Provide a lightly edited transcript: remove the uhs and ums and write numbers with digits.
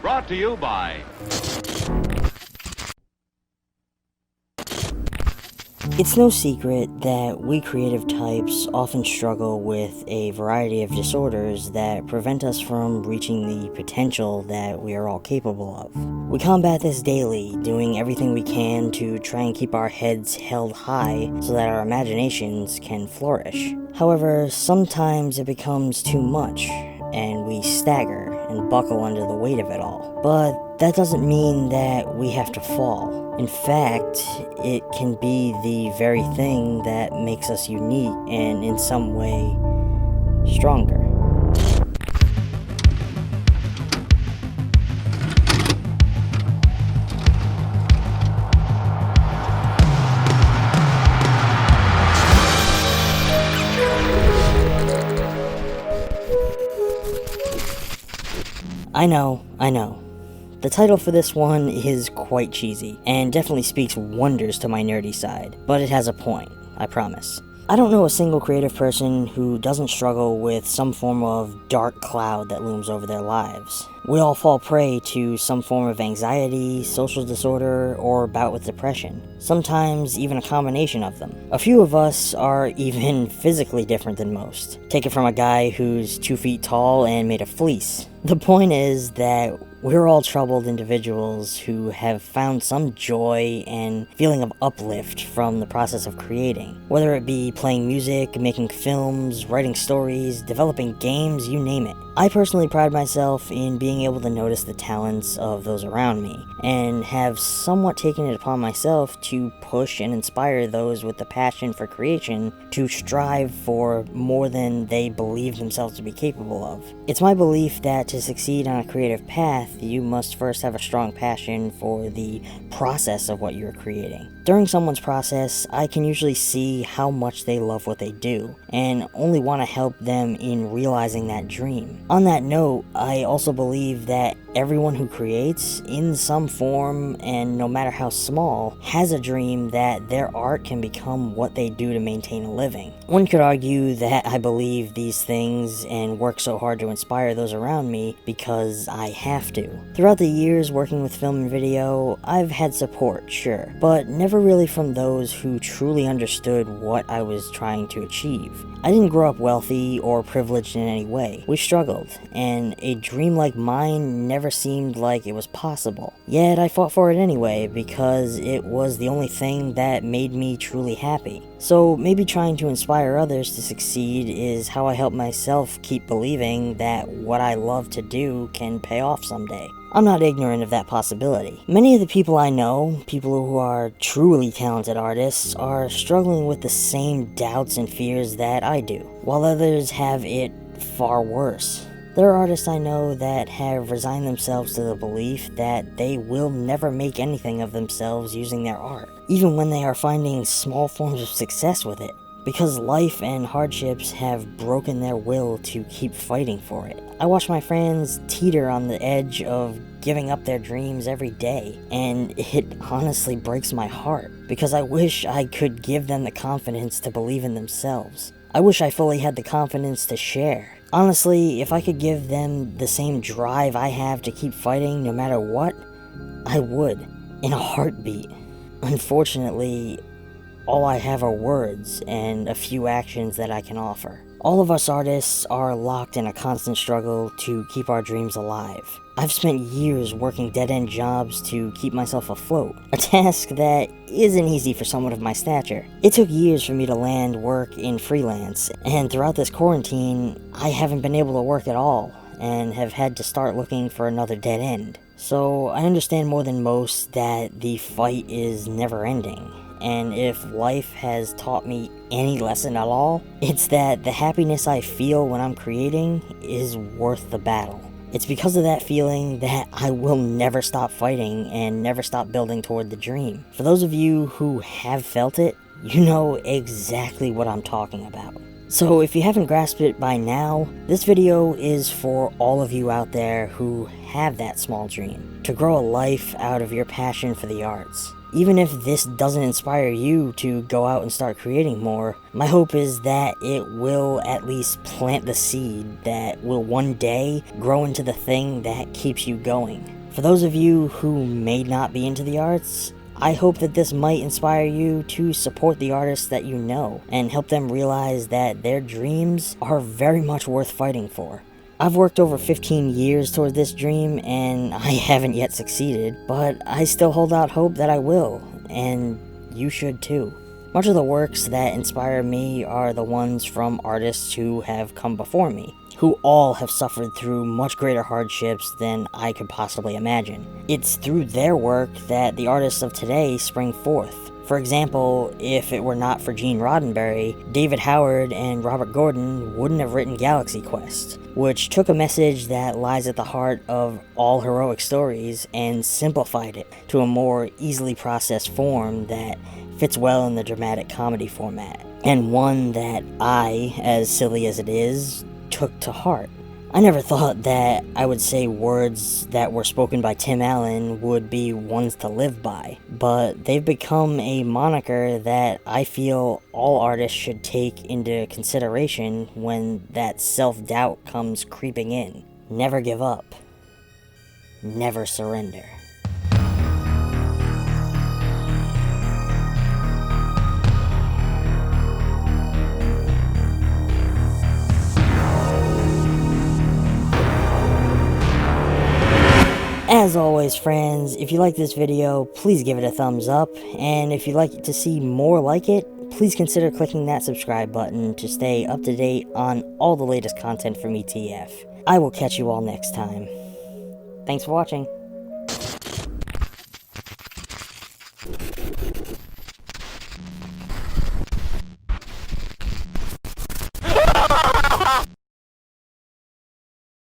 Brought to you by... It's no secret that we creative types often struggle with a variety of disorders that prevent us from reaching the potential that we are all capable of. We combat this daily, doing everything we can to try and keep our heads held high so that our imaginations can flourish. However, sometimes it becomes too much, and we stagger and buckle under the weight of it all. But that doesn't mean that we have to fall. In fact, it can be the very thing that makes us unique and in some way stronger. I know. The title for this one is quite cheesy, and definitely speaks wonders to my nerdy side, but it has a point, I promise. I don't know a single creative person who doesn't struggle with some form of dark cloud that looms over their lives. We all fall prey to some form of anxiety, social disorder, or bout with depression. Sometimes even a combination of them. A few of us are even physically different than most. Take it from a guy who's 2 feet tall and made of fleece. The point is that we're all troubled individuals who have found some joy and feeling of uplift from the process of creating. Whether it be playing music, making films, writing stories, developing games, you name it. I personally pride myself in being able to notice the talents of those around me, and have somewhat taken it upon myself to push and inspire those with the passion for creation to strive for more than they believe themselves to be capable of. It's my belief that to succeed on a creative path, you must first have a strong passion for the process of what you're creating. During someone's process, I can usually see how much they love what they do, and only want to help them in realizing that dream. On that note, I also believe that everyone who creates, in some form, and no matter how small, has a dream that their art can become what they do to maintain a living. One could argue that I believe these things and work so hard to inspire those around me because I have to. Throughout the years working with film and video, I've had support, sure, but never really from those who truly understood what I was trying to achieve. I didn't grow up wealthy or privileged in any way. We struggled, and a dream like mine never seemed like it was possible. Yet I fought for it anyway because it was the only thing that made me truly happy. So maybe trying to inspire others to succeed is how I help myself keep believing that what I love to do can pay off someday. I'm not ignorant of that possibility. Many of the people I know, people who are truly talented artists, are struggling with the same doubts and fears that I do, while others have it far worse. There are artists I know that have resigned themselves to the belief that they will never make anything of themselves using their art, even when they are finding small forms of success with it, because life and hardships have broken their will to keep fighting for it. I watch my friends teeter on the edge of giving up their dreams every day, and it honestly breaks my heart, because I wish I could give them the confidence to believe in themselves. I wish I fully had the confidence to share. Honestly, if I could give them the same drive I have to keep fighting no matter what, I would, in a heartbeat. Unfortunately, all I have are words and a few actions that I can offer. All of us artists are locked in a constant struggle to keep our dreams alive. I've spent years working dead-end jobs to keep myself afloat, a task that isn't easy for someone of my stature. It took years for me to land work in freelance, and throughout this quarantine, I haven't been able to work at all, and have had to start looking for another dead end. So I understand more than most that the fight is never ending. And if life has taught me any lesson at all, it's that the happiness I feel when I'm creating is worth the battle. It's because of that feeling that I will never stop fighting and never stop building toward the dream. For those of you who have felt it, you know exactly what I'm talking about. So if you haven't grasped it by now, this video is for all of you out there who have that small dream, to grow a life out of your passion for the arts. Even if this doesn't inspire you to go out and start creating more, my hope is that it will at least plant the seed that will one day grow into the thing that keeps you going. For those of you who may not be into the arts, I hope that this might inspire you to support the artists that you know and help them realize that their dreams are very much worth fighting for. I've worked over 15 years toward this dream and I haven't yet succeeded, but I still hold out hope that I will, and you should too. Much of the works that inspire me are the ones from artists who have come before me, who all have suffered through much greater hardships than I could possibly imagine. It's through their work that the artists of today spring forth. For example, if it were not for Gene Roddenberry, David Howard and Robert Gordon wouldn't have written Galaxy Quest, which took a message that lies at the heart of all heroic stories and simplified it to a more easily processed form that fits well in the dramatic comedy format, and one that I, as silly as it is, took to heart. I never thought that I would say words that were spoken by Tim Allen would be ones to live by, but they've become a moniker that I feel all artists should take into consideration when that self-doubt comes creeping in. Never give up. Never surrender. As always, friends, if you like this video, please give it a thumbs up, and if you'd like to see more like it, please consider clicking that subscribe button to stay up to date on all the latest content from ETF. I will catch you all next time. Thanks for watching.